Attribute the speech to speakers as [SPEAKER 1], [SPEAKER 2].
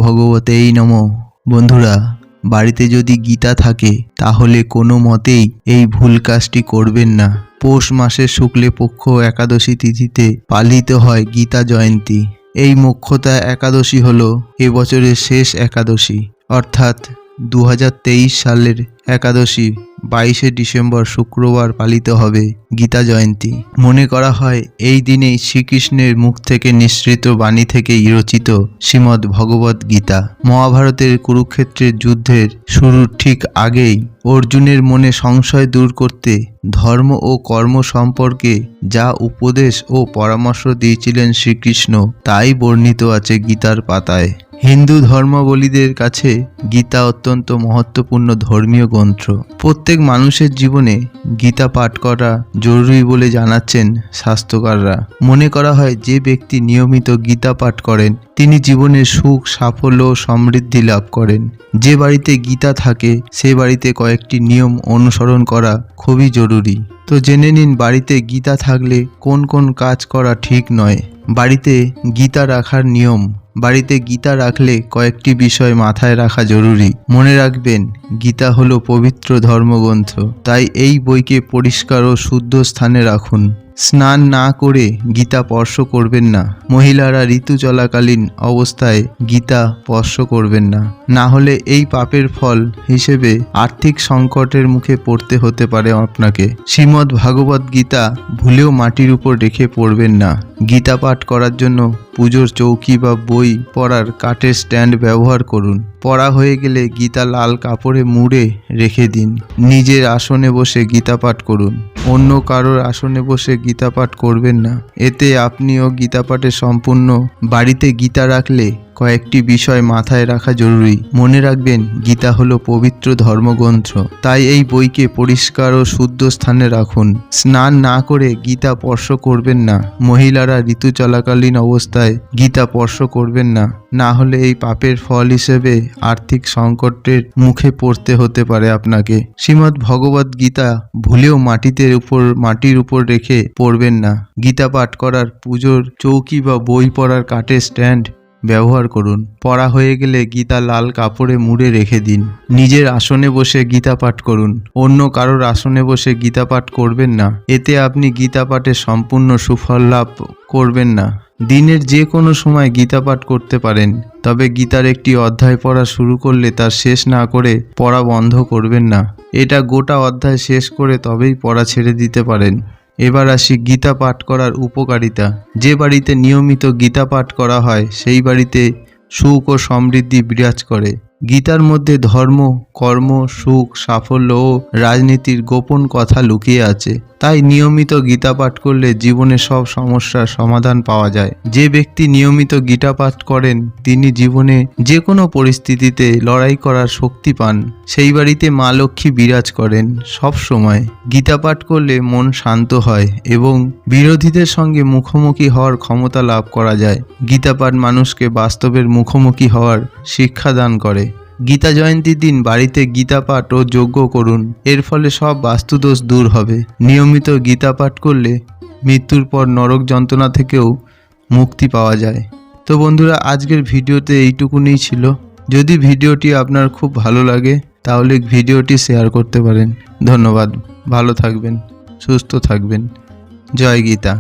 [SPEAKER 1] ভগবতেই নমঃ। বন্ধুরা, বাড়িতে যদি গীতা থাকে তাহলে কোনো মতেই এই ভুল কাজটি করবেন না। পৌষ মাসের শুক্লপক্ষ একাদশী তিথিতে পালিত হয় গীতা জয়ন্তী। এই মোক্ষদা একাদশী হল এবছরের শেষ একাদশী, অর্থাৎ 2023 সালের একাদশী 22শে ডিসেম্বর শুক্রবার পালিত হবে গীতা জয়ন্তী। মনে করা হয় এই দিনেই শ্রীকৃষ্ণের মুখ থেকে নিঃসৃত বাণী থেকে রচিত শ্রীমদ্ ভগবত গীতা। মহাভারতের কুরুক্ষেত্রের যুদ্ধের শুরুর ঠিক আগেই অর্জুনের মনে সংশয় দূর করতে ধর্ম ও কর্ম সম্পর্কে যা উপদেশ ও পরামর্শ দিয়েছিলেন শ্রীকৃষ্ণ তাই বর্ণিত আছে গীতার পাতায়। হিন্দু ধর্মাবলীদের কাছে গীতা অত্যন্ত মহত্বপূর্ণ ধর্মীয় গ্রন্থ। প্রত্যেক মানুষের জীবনে গীতা পাঠ করা জরুরি বলে জানাচ্ছেন শাস্ত্রকাররা। মনে করা হয় যে ব্যক্তি নিয়মিত গীতা পাঠ করেন তিনি জীবনের সুখ, সাফল্য ও সমৃদ্ধি লাভ করেন। যে বাড়িতে গীতা থাকে সে বাড়িতে কয়েকটি নিয়ম অনুসরণ করা খুবই জরুরি। তো জেনে নিন বাড়িতে গীতা থাকলে কোন কোন কাজ করা ঠিক নয়। বাড়িতে গীতা রাখার নিয়ম। বাড়িতে গীতা রাখলে কয়েকটি বিষয় মাথায় রাখা জরুরি। মনে রাখবেন, গীতা হলো পবিত্র ধর্মগ্রন্থ, তাই এই বইকে পরিষ্কার ও শুদ্ধ স্থানে রাখুন। স্নান না করে গীতা স্পর্শ করবেন না। মহিলারা ঋতু চলাকালীন অবস্থায় গীতা স্পর্শ করবেন না, না হলে এই পাপের ফল হিসেবে আর্থিক সংকটের মুখে পড়তে হতে পারে আপনাকে। শ্রীমদ্ ভাগবত গীতা ভুলেও মাটির উপর রেখে পড়বেন না। গীতা পাঠ করার জন্য পুজোর চৌকি বা বই পড়ার কাঠের স্ট্যান্ড ব্যবহার করুন। পড়া হয়ে গেলে গীতা লাল কাপড়ে মুড়ে রেখে দিন। নিজের আসনে বসে গীতা পাঠ করুন। অন্য কারোর আসনে বসে গীতা পাঠ করবেন না, এতে আপনিও গীতা পাঠে সম্পূর্ণ। বাড়িতে গীতা রাখলে কয়েকটি বিষয় মাথায় রাখা জরুরি। মনে রাখবেন, গীতা হলো পবিত্র ধর্মগ্রন্থ, তাই এই বইকে পরিষ্কার ও শুদ্ধ স্থানে রাখুন। স্নান না করে গীতা স্পর্শ করবেন না। মহিলারা ঋতু চলাকালীন অবস্থায় গীতা স্পর্শ করবেন না, না হলে এই পাপের ফল হিসেবে আর্থিক সংকটের মুখে পড়তে হতে পারে আপনাকে। শ্রীমদ্ ভগবত গীতা ভুলেও মাটির উপর রেখে পড়বেন না। গীতা পাঠ করার পুজোর চৌকি বা বই পড়ার কাঠের স্ট্যান্ড ব্যবহার করুন। পড়া হয়ে গেলে গীতা লাল কাপড়ে মুড়ে রেখে দিন। নিজের আসনে বসে গীতা পাঠ করুন। অন্য কারোর আসনে বসে গীতা পাঠ করবেন না, এতে আপনি গীতা পাঠে সম্পূর্ণ সুফল লাভ করবেন না। দিনের যে কোনো সময় গীতা পাঠ করতে পারেন, তবে গীতার একটি অধ্যায় পড়া শুরু করলে তার শেষ না করে পড়া বন্ধ করবেন না। এটা গোটা অধ্যায় শেষ করে তবেই পড়া ছেড়ে দিতে পারেন। এবার আসি গীতা পাঠ করার উপকারিতা। যে বাড়িতে নিয়মিত গীতা পাঠ করা হয় সেই বাড়িতে সুখ ও সমৃদ্ধি বিরাজ করে। গীতার মধ্যে ধর্ম, কর্ম, সুখ, সাফল্য ও রাজনীতির গোপন কথা লুকিয়ে আছে। তাই নিয়মিত গীতা পাঠ করলে জীবনে সব সমস্যার সমাধান পাওয়া যায়। যে ব্যক্তি নিয়মিত গীতা পাঠ করেন তিনি জীবনে যে কোনো পরিস্থিতিতে লড়াই করার শক্তি পান। সেই বাড়িতে মা লক্ষ্মী বিরাজ করেন সব সময়। গীতা পাঠ করলে মন শান্ত হয় এবং বিরোধীদের সঙ্গে মুখোমুখি হওয়ার ক্ষমতা লাভ করা যায়। গীতা পাঠ মানুষকে বাস্তবের মুখোমুখি হওয়ার শিক্ষা দান করে। গীতা জয়ন্তীর দিন বাড়িতে গীতা পাঠ ও যজ্ঞ করুন, এর ফলে সব বাস্তুদোষ দূর হবে। নিয়মিত গীতা পাঠ করলে মৃত্যুর পর নরক যন্ত্রণা থেকেও মুক্তি পাওয়া যায়। তো বন্ধুরা, আজকের ভিডিওতে এইটুকুনি ছিল। যদি ভিডিওটি আপনার খুব ভালো লাগে তাহলে ভিডিওটি শেয়ার করতে পারেন। ধন্যবাদ। ভালো থাকবেন, সুস্থ থাকবেন। জয় গীতা।